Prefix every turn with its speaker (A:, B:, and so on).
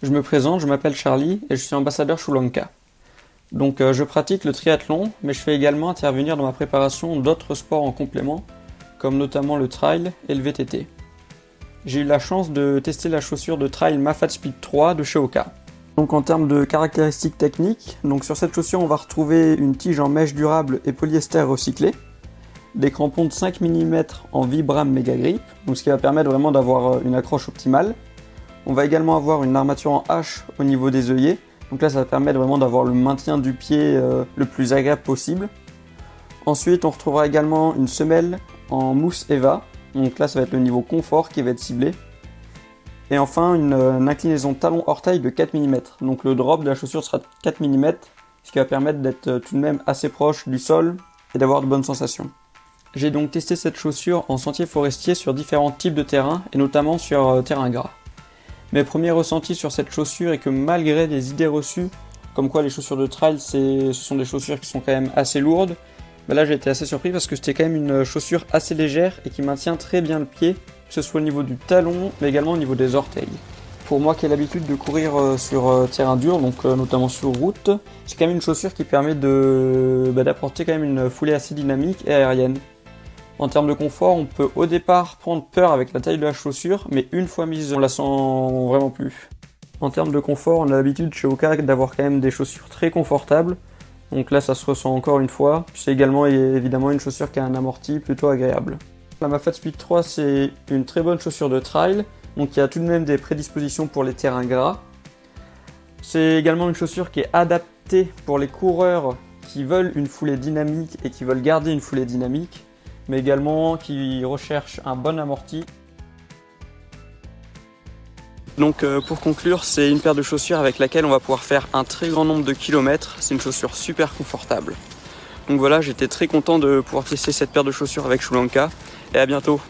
A: Je me présente, je m'appelle Charlie et je suis ambassadeur Sri Lanka. Donc je pratique le triathlon, mais je fais également intervenir dans ma préparation d'autres sports en complément, comme notamment le trail et le VTT. J'ai eu la chance de tester la chaussure de trail Mafate Speed 3 de chez Hoka. Donc en termes de caractéristiques techniques, donc sur cette chaussure on va retrouver une tige en mèche durable et polyester recyclé, des crampons de 5 mm en Vibram Mega Grip, donc ce qui va permettre vraiment d'avoir une accroche optimale. On va également avoir une armature en H au niveau des œillets, donc là ça va permettre vraiment d'avoir le maintien du pied le plus agréable possible. Ensuite on retrouvera également une semelle en mousse Eva, donc là ça va être le niveau confort qui va être ciblé. Et enfin une inclinaison talon-orteil de 4 mm, donc le drop de la chaussure sera de 4 mm, ce qui va permettre d'être tout de même assez proche du sol et d'avoir de bonnes sensations. J'ai donc testé cette chaussure en sentier forestier sur différents types de terrains et notamment sur terrain gras. Mes premiers ressentis sur cette chaussure est que malgré les idées reçues, comme quoi les chaussures de trail ce sont des chaussures qui sont quand même assez lourdes, là j'ai été assez surpris parce que c'était quand même une chaussure assez légère et qui maintient très bien le pied, que ce soit au niveau du talon mais également au niveau des orteils. Pour moi qui ai l'habitude de courir sur terrain dur, donc notamment sur route, c'est quand même une chaussure qui permet d'apporter quand même une foulée assez dynamique et aérienne. En termes de confort, on peut au départ prendre peur avec la taille de la chaussure, mais une fois mise, on la sent vraiment plus. En termes de confort, on a l'habitude chez Hoka d'avoir quand même des chaussures très confortables, donc là ça se ressent encore une fois. C'est également évidemment une chaussure qui a un amorti plutôt agréable. La Mafate Speed 3 c'est une très bonne chaussure de trail, donc il y a tout de même des prédispositions pour les terrains gras. C'est également une chaussure qui est adaptée pour les coureurs qui veulent une foulée dynamique et qui veulent garder une foulée dynamique, mais également qui recherchent un bon amorti. Donc pour conclure, c'est une paire de chaussures avec laquelle on va pouvoir faire un très grand nombre de kilomètres. C'est une chaussure super confortable. Donc voilà, j'étais très content de pouvoir tester cette paire de chaussures avec Sri Lanka et à bientôt.